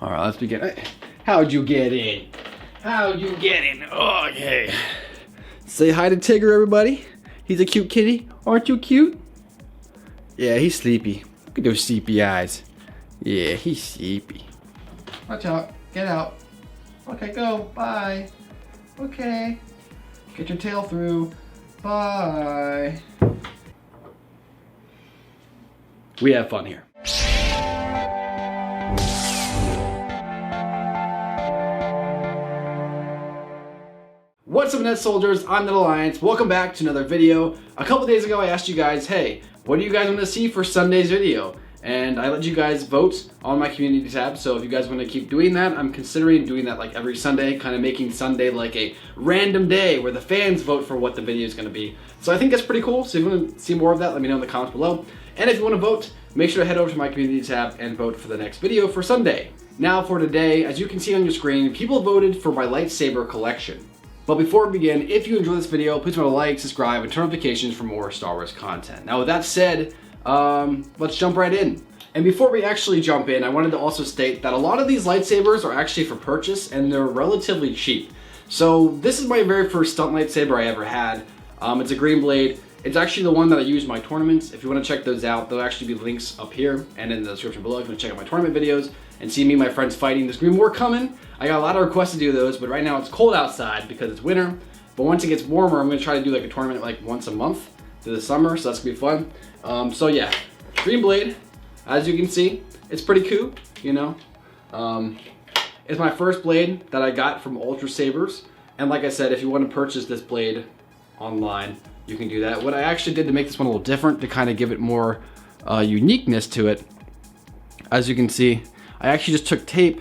All right, let's begin. How'd you get in? How'd you get in? Okay. Say hi to Tigger, everybody. He's a cute kitty. Aren't you cute? Yeah, he's sleepy. Look at those sleepy eyes. Yeah, he's sleepy. Watch out. Get out. Okay, go. Bye. Okay. Get your tail through. Bye. We have fun here. What's up, Net Soldiers? I'm Net Alliance. Welcome back to another video. A couple days ago, I asked you guys, hey, what do you guys want to see for Sunday's video? And I let you guys vote on my community tab. So if you guys want to keep doing that, I'm considering doing that like every Sunday, kind of making Sunday like a random day where the fans vote for what the video is going to be. So I think that's pretty cool. So if you want to see more of that, let me know in the comments below. And if you want to vote, make sure to head over to my community tab and vote for the next video for Sunday. Now for today, as you can see on your screen, people voted for my Lightsaber Collection. But before we begin, if you enjoyed this video, please remember to like, subscribe, and turn notifications for more Star Wars content. Now with that said, let's jump right in. And before we actually jump in, I wanted to also state that a lot of these lightsabers are actually for purchase and they're relatively cheap. So this is my very first stunt lightsaber I ever had. It's a green blade. It's actually the one that I use in my tournaments. If you want to check those out, there'll actually be links up here and in the description below if you want to check out my tournament videos and see me and my friends fighting. There's gonna be more coming. I got a lot of requests to do those, but right now it's cold outside because it's winter. But once it gets warmer, I'm gonna try to do like a tournament like once a month through the summer, so that's gonna be fun. So yeah, green blade, as you can see, it's pretty cool, you know. It's my first blade that I got from Ultra Sabers. And like I said, if you want to purchase this blade online, you can do that. What I actually did to make this one a little different, to kind of give it more uniqueness to it, as you can see, I actually just took tape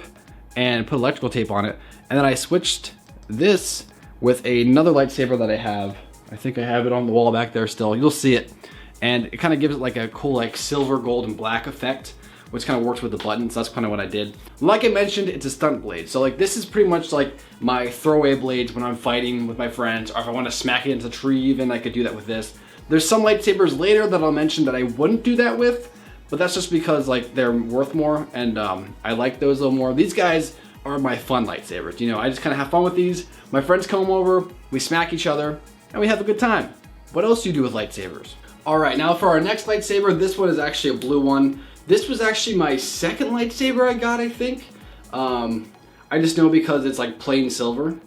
and put electrical tape on it, and then I switched this with another lightsaber that I have. I think I have it on the wall back there still. You'll see it. And it kind of gives it like a cool like silver, gold, and black effect, which kind of works with the buttons. That's kind of what I did. Like I mentioned, it's a stunt blade. So like this is pretty much like my throwaway blades when I'm fighting with my friends, or if I want to smack it into a tree even, I could do that with this. There's some lightsabers later that I'll mention that I wouldn't do that with, but that's just because like they're worth more, and I like those a little more. These guys are my fun lightsabers. You know, I just kind of have fun with these. My friends come over, we smack each other, and we have a good time. What else do you do with lightsabers? All right, now for our next lightsaber, this one is actually a blue one. This was actually my second lightsaber I got, I think. I just know because it's like plain silver,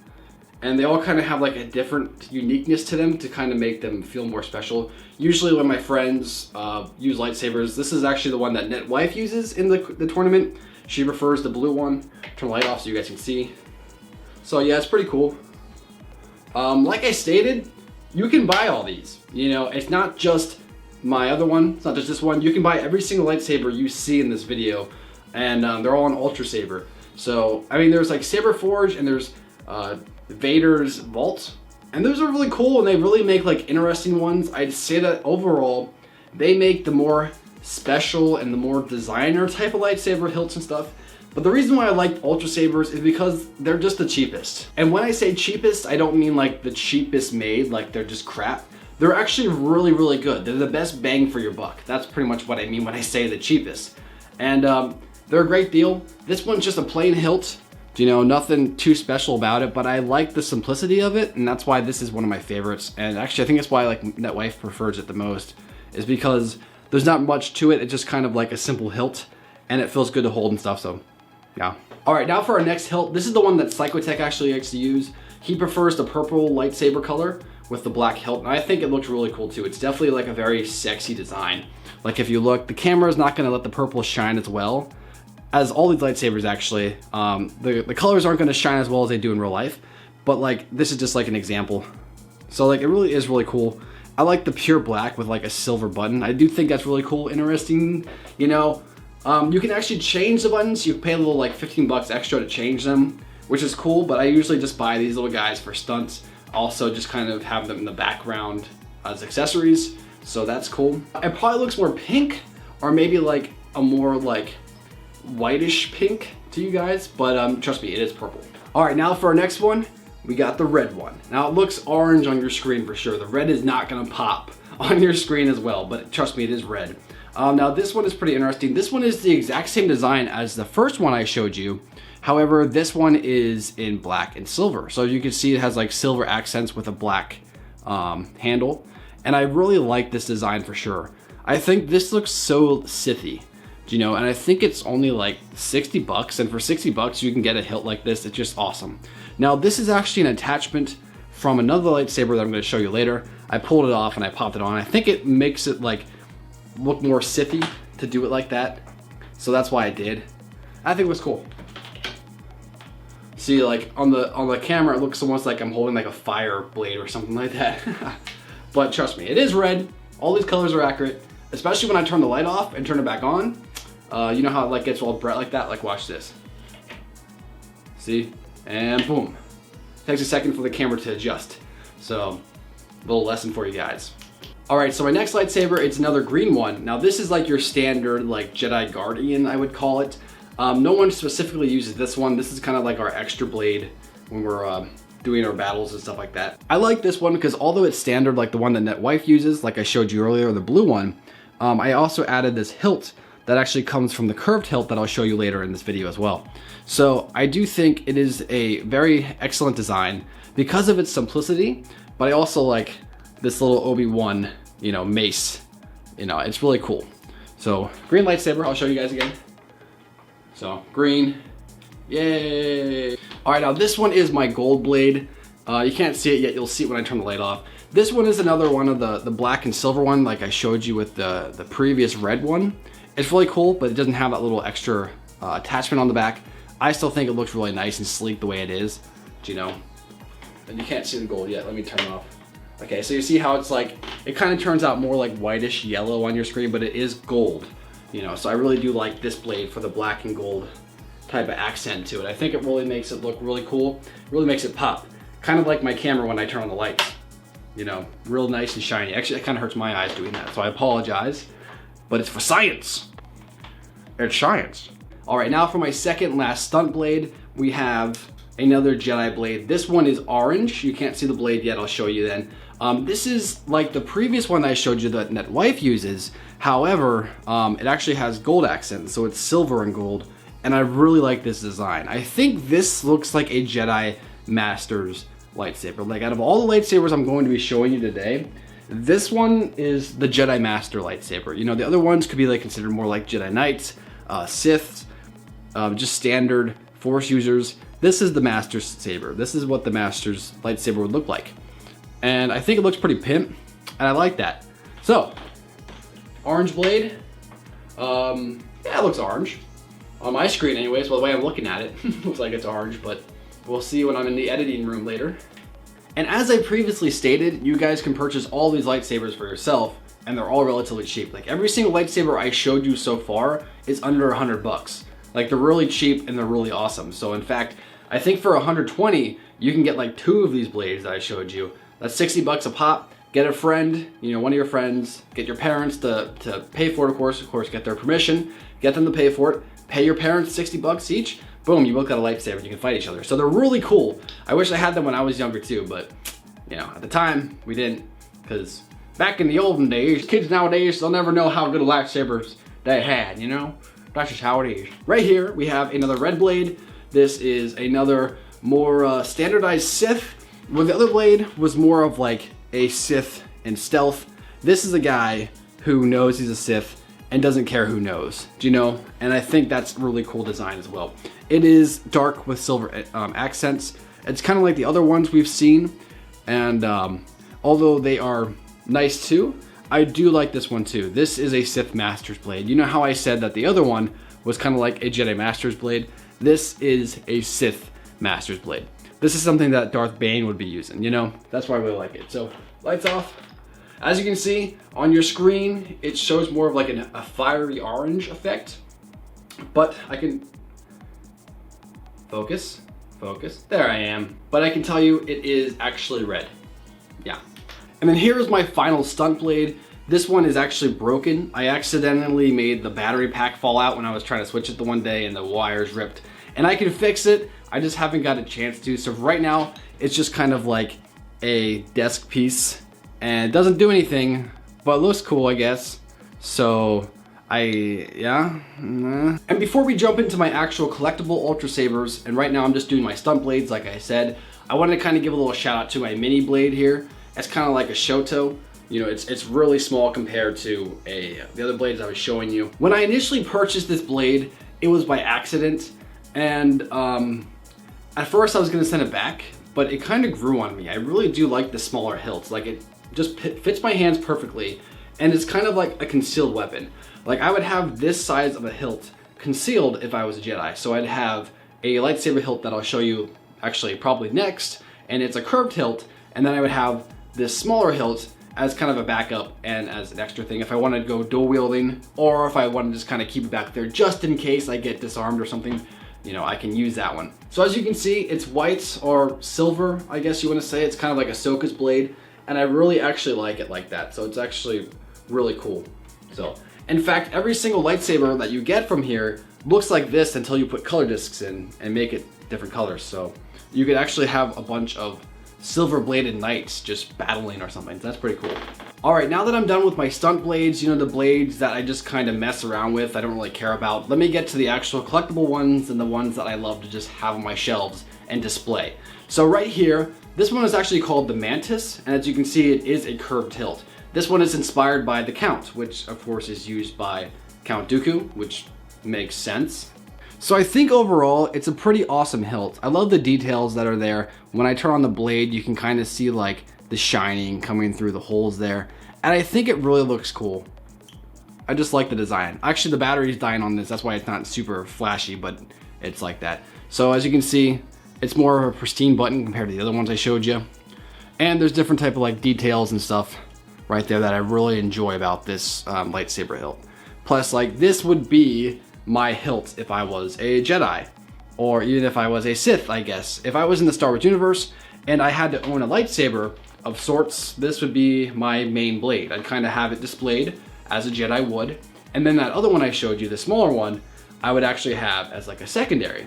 and they all kind of have like a different uniqueness to them to kind of make them feel more special. Usually when my friends use lightsabers, this is actually the one that Net Wife uses in the tournament. She prefers the blue one. Turn the light off so you guys can see. So yeah, it's pretty cool. Like I stated, you can buy all these. You know, it's not just my other one. It's not just this one. You can buy every single lightsaber you see in this video, and they're all on Ultra Saber. So I mean, there's like Saber Forge and there's Vader's Vault, and those are really cool, and they really make like interesting ones. I'd say that overall, they make the more special and the more designer type of lightsaber hilts and stuff. But the reason why I like Ultra Sabers is because they're just the cheapest. And when I say cheapest, I don't mean like the cheapest made, like they're just crap. They're actually really, really good. They're the best bang for your buck. That's pretty much what I mean when I say the cheapest. And they're a great deal. This one's just a plain hilt. You know, nothing too special about it, but I like the simplicity of it, and that's why this is one of my favorites. And actually, I think that's why like NetWife prefers it the most, is because there's not much to it. It's just kind of like a simple hilt, and it feels good to hold and stuff, so yeah. All right, now for our next hilt. This is the one that Psychotech actually likes to use. He prefers the purple lightsaber color with the black hilt, and I think it looks really cool too. It's definitely like a very sexy design. Like if you look, the camera is not gonna let the purple shine as well as all these lightsabers actually. The colors aren't gonna shine as well as they do in real life, but like this is just like an example. So like it really is really cool. I like the pure black with like a silver button. I do think that's really cool, interesting, you know. You can actually change the buttons. You pay a little like 15 bucks extra to change them, which is cool, but I usually just buy these little guys for stunts. Also just kind of have them in the background as accessories, so that's cool. It probably looks more pink, or maybe like a more like whitish pink to you guys, but trust me, it is purple. All right, now for our next one, we got the red one. Now it looks orange on your screen for sure. The red is not gonna pop on your screen as well, but trust me, it is red. Now this one is pretty interesting. This one is the exact same design as the first one I showed you. However, this one is in black and silver. So you can see it has like silver accents with a black handle. And I really like this design for sure. I think this looks so Sithy, you know, and I think it's only like 60 bucks. And for 60 bucks, you can get a hilt like this. It's just awesome. Now, this is actually an attachment from another lightsaber that I'm going to show you later. I pulled it off and I popped it on. I think it makes it like look more Sithy to do it like that. So that's why I did. I think it was cool. See, like on the camera, it looks almost like I'm holding like a fire blade or something like that. But trust me, it is red. All these colors are accurate, especially when I turn the light off and turn it back on. You know how it like gets all bright like that? Like watch this. See? And boom. Takes a second for the camera to adjust. So, a little lesson for you guys. All right, so my next lightsaber, it's another green one. Now this is like your standard like Jedi Guardian, I would call it. No one specifically uses this one. This is kind of like our extra blade when we're doing our battles and stuff like that. I like this one because although it's standard like the one that Netwife uses, like I showed you earlier, the blue one, I also added this hilt that actually comes from the curved hilt that I'll show you later in this video as well. So I do think it is a very excellent design because of its simplicity, but I also like this little Obi-Wan, you know, mace. You know, it's really cool. So green lightsaber, I'll show you guys again. So green, yay. All right, now this one is my gold blade. You can't see it yet, you'll see it when I turn the light off. This one is another one of the black and silver one like I showed you with the previous red one. It's really cool, but it doesn't have that little extra attachment on the back. I still think it looks really nice and sleek the way it is, you know. And you can't see the gold yet, let me turn it off. Okay, so you see how it's like, it kind of turns out more like whitish yellow on your screen, but it is gold. You know, so I really do like this blade for the black and gold type of accent to it. I think it really makes it look really cool. It really makes it pop. Kind of like my camera when I turn on the lights. You know, real nice and shiny. Actually, it kind of hurts my eyes doing that, so I apologize. But it's for science. It's science. All right, now for my second last stunt blade, we have another Jedi Blade. This one is orange. You can't see the blade yet, I'll show you then. This is like the previous one that I showed you that Netwife uses. However, it actually has gold accents, so it's silver and gold. And I really like this design. I think this looks like a Jedi Master's lightsaber. Like out of all the lightsabers I'm going to be showing you today, this one is the Jedi Master lightsaber. You know, the other ones could be like considered more like Jedi Knights, Siths, just standard Force users. This is the Master's saber. This is what the Master's lightsaber would look like. And I think it looks pretty pimp, and I like that. So, orange blade. Yeah, it looks orange. On my screen anyways, well, the way I'm looking at it, looks like it's orange, but we'll see when I'm in the editing room later. And as I previously stated, you guys can purchase all these lightsabers for yourself, and they're all relatively cheap. Like every single lightsaber I showed you so far is under 100 bucks. Like they're really cheap and they're really awesome. So in fact, I think for 120, you can get like 2 of these blades that I showed you. That's 60 bucks a pop. Get a friend, you know, one of your friends, get your parents to pay for it, of course, get their permission, get them to pay for it, pay your parents 60 bucks each, boom, you both got a lightsaber and you can fight each other. So they're really cool. I wish I had them when I was younger too, but you know, at the time we didn't, because back in the olden days, kids nowadays, they'll never know how good lightsabers they had, you know? That's just how it is. Right here, we have another red blade. This is another more standardized Sith. Well, the other blade was more of like a Sith in stealth. This is a guy who knows he's a Sith and doesn't care who knows, do you know? And I think that's a really cool design as well. It is dark with silver accents. It's kind of like the other ones we've seen. And although they are nice too, I do like this one too. This is a Sith Master's blade. You know how I said that the other one was kind of like a Jedi Master's blade? This is a Sith Master's blade. This is something that Darth Bane would be using, you know? That's why I really like it. So, lights off. As you can see, on your screen, it shows more of like a fiery orange effect. But I can... Focus. There I am. But I can tell you, it is actually red. Yeah. And then here is my final stunt blade. This one is actually broken. I accidentally made the battery pack fall out when I was trying to switch it the one day and the wires ripped. And I can fix it. I just haven't got a chance to. So right now, it's just kind of like a desk piece and it doesn't do anything, but it looks cool, I guess. So Yeah. And before we jump into my actual collectible Ultra Sabers, and right now I'm just doing my Stunt Blades like I said, I wanted to kind of give a little shout out to my mini blade here. It's kind of like a Shoto. You know, it's really small compared to the other blades I was showing you. When I initially purchased this blade, it was by accident, and at first I was gonna send it back, but it kind of grew on me. I really do like the smaller hilts. Like, it just fits my hands perfectly, and it's kind of like a concealed weapon. Like, I would have this size of a hilt concealed if I was a Jedi. So I'd have a lightsaber hilt that I'll show you actually probably next, and it's a curved hilt, and then I would have this smaller hilt as kind of a backup and as an extra thing if I wanted to go dual wielding, or if I wanted to just kind of keep it back there just in case I get disarmed or something, you know, I can use that one. So as you can see, it's white or silver, I guess you want to say. It's kind of like Ahsoka's blade, and I really actually like it like that. So it's actually really cool. So, in fact, every single lightsaber that you get from here looks like this until you put color discs in and make it different colors. So you could actually have a bunch of silver bladed knights just battling or something. That's pretty cool. All right, now that I'm done with my Stunt Blades, you know, the blades that I just kind of mess around with, I don't really care about, let me get to the actual collectible ones and the ones that I love to just have on my shelves and display. So right here, this one is actually called the Mantis, and as you can see, it is a curved hilt. This one is inspired by the Count, which of course is used by Count Dooku, which makes sense. So I think overall, it's a pretty awesome hilt. I love the details that are there. When I turn on the blade, you can kind of see like the shining coming through the holes there. And I think it really looks cool. I just like the design. Actually, the battery's dying on this. That's why it's not super flashy, but it's like that. So as you can see, it's more of a pristine button compared to the other ones I showed you. And there's different type of like details and stuff right there that I really enjoy about this lightsaber hilt. Plus, like, this would be my hilt if I was a Jedi, or even if I was a Sith, I guess. If I was in the Star Wars universe and I had to own a lightsaber of sorts, this would be my main blade. I'd kind of have it displayed as a Jedi would, and then that other one I showed you, the smaller one, I would actually have as like a secondary.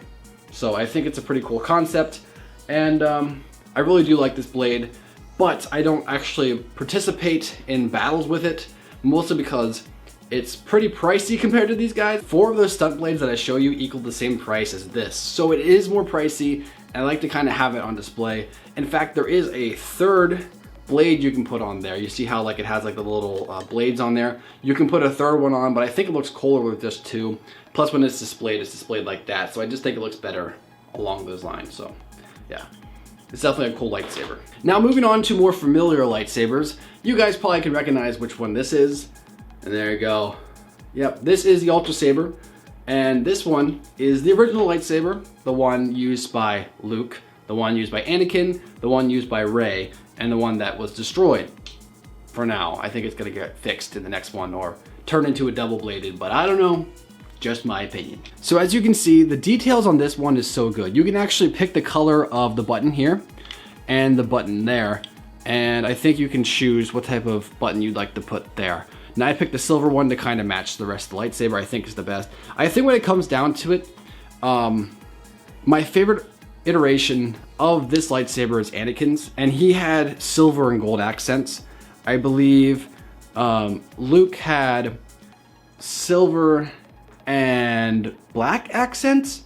So I think it's a pretty cool concept, and I really do like this blade, but I don't actually participate in battles with it, mostly because it's pretty pricey compared to these guys. 4 of those Stunt Blades that I show you equal the same price as this. So it is more pricey, and I like to kind of have it on display. In fact, there is a third blade you can put on there. You see how like it has like the little blades on there? You can put a third one on, but I think it looks cooler with just 2. Plus when it's displayed like that. So I just think it looks better along those lines. So yeah, it's definitely a cool lightsaber. Now moving on to more familiar lightsabers. You guys probably can recognize which one this is. And there you go. Yep, this is the Ultra Saber, and this one is the original lightsaber, the one used by Luke, the one used by Anakin, the one used by Rey, and the one that was destroyed. For now, I think it's gonna get fixed in the next one or turned into a double-bladed, but I don't know, just my opinion. So as you can see, the details on this one is so good. You can actually pick the color of the button here and the button there, and I think you can choose what type of button you'd like to put there. Now I picked the silver one to kind of match the rest of the lightsaber. I think is the best. I think when it comes down to it, my favorite iteration of this lightsaber is Anakin's, and he had silver and gold accents. I believe Luke had silver and black accents,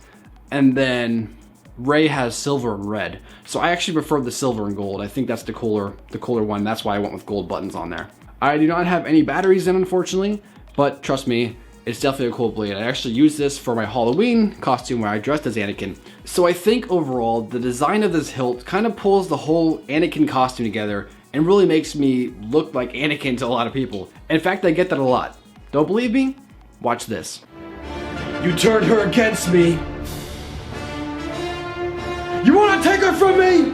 and then Rey has silver and red. So I actually prefer the silver and gold. I think that's the cooler one. That's why I went with gold buttons on there. I do not have any batteries in, unfortunately, but trust me, it's definitely a cool blade. I actually used this for my Halloween costume where I dressed as Anakin. So I think overall, the design of this hilt kind of pulls the whole Anakin costume together and really makes me look like Anakin to a lot of people. In fact, I get that a lot. Don't believe me? Watch this. You turned her against me. You want to take her from me?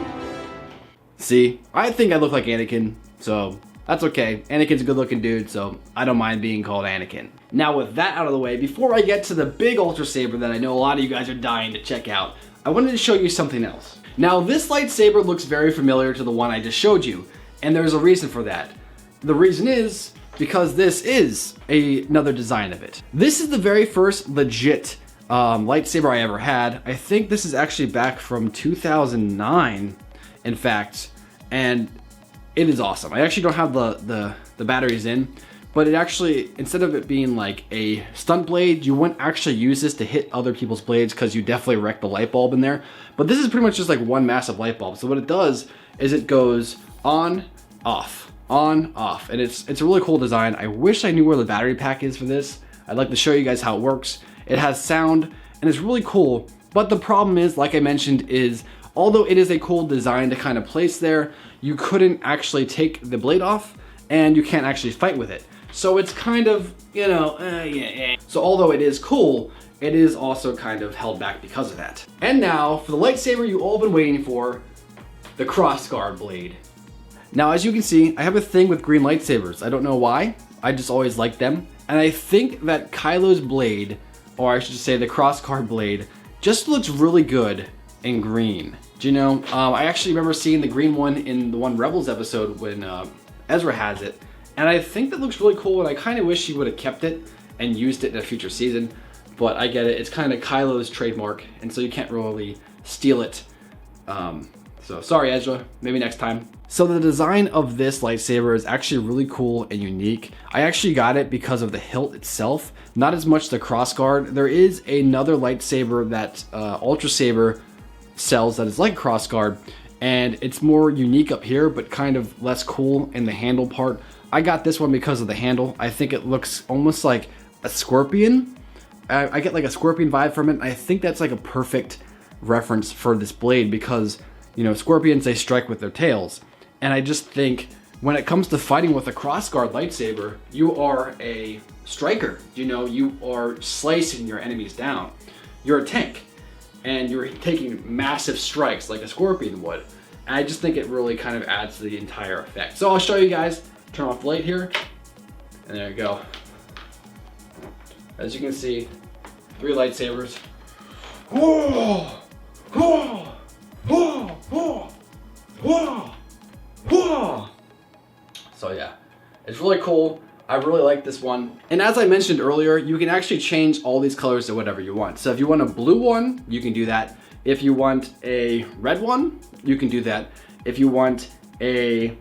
See, I think I look like Anakin, so that's okay. Anakin's a good looking dude, so I don't mind being called Anakin. Now with that out of the way, before I get to the big Ultra Saber that I know a lot of you guys are dying to check out, I wanted to show you something else. Now this lightsaber looks very familiar to the one I just showed you, and there's a reason for that. The reason is because this is another design of it. This is the very first legit lightsaber I ever had. I think this is actually back from 2009, in fact, and it is awesome. I actually don't have the batteries in, but it actually, instead of it being like a stunt blade, you wouldn't actually use this to hit other people's blades because you definitely wreck the light bulb in there. But this is pretty much just like one massive light bulb. So what it does is it goes on, off, on, off. And it's a really cool design. I wish I knew where the battery pack is for this. I'd like to show you guys how it works. It has sound and it's really cool. But the problem is, like I mentioned, is although it is a cool design to kind of place there, you couldn't actually take the blade off and you can't actually fight with it. So it's kind of, you know, yeah. So although it is cool, it is also kind of held back because of that. And now for the lightsaber you all been waiting for, the crossguard blade. Now as you can see, I have a thing with green lightsabers. I don't know why, I just always liked them. And I think that Kylo's blade, or I should say the crossguard blade, just looks really good in green. Do you know, I actually remember seeing the green one in the one Rebels episode when Ezra has it. And I think that looks really cool, and I kind of wish he would have kept it and used it in a future season. But I get it, it's kind of Kylo's trademark, and so you can't really steal it. So sorry Ezra, maybe next time. So the design of this lightsaber is actually really cool and unique. I actually got it because of the hilt itself, not as much the crossguard. There is another lightsaber that Ultra Saber sells that is like crossguard, and it's more unique up here, but kind of less cool in the handle part. I got this one because of the handle. I think it looks almost like a scorpion. I get like a scorpion vibe from it. I think that's like a perfect reference for this blade because, you know, scorpions, they strike with their tails. And I just think when it comes to fighting with a crossguard lightsaber, you are a striker. You know, you are slicing your enemies down. You're a tank and you're taking massive strikes like a scorpion would. And I just think it really kind of adds to the entire effect. So I'll show you guys. Turn off the light here, and there you go. As you can see, 3 lightsabers. Whoa! Whoa! Whoa! Whoa! Whoa! Whoa! So yeah, it's really cool. I really like this one. And as I mentioned earlier, you can actually change all these colors to whatever you want. So if you want a blue one, you can do that. If you want a red one, you can do that. If you want a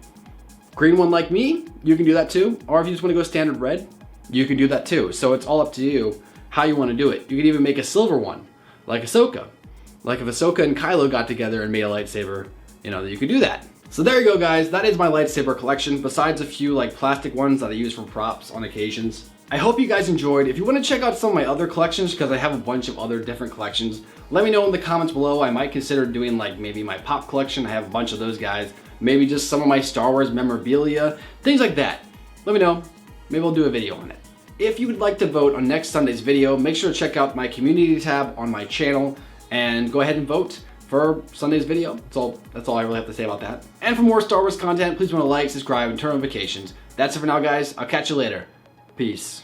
green one like me, you can do that too. Or if you just want to go standard red, you can do that too. So it's all up to you how you want to do it. You can even make a silver one, like Ahsoka. Like if Ahsoka and Kylo got together and made a lightsaber, you know, you could do that. So there you go guys, that is my lightsaber collection, besides a few like plastic ones that I use for props on occasions. I hope you guys enjoyed. If you want to check out some of my other collections, because I have a bunch of other different collections, let me know in the comments below. I might consider doing like maybe my pop collection. I have a bunch of those guys. Maybe just some of my Star Wars memorabilia, things like that. Let me know, maybe I'll do a video on it. If you would like to vote on next Sunday's video, make sure to check out my community tab on my channel and go ahead and vote for Sunday's video. That's all I really have to say about that. And for more Star Wars content, please want to like, subscribe, and turn on notifications. That's it for now guys, I'll catch you later. Peace.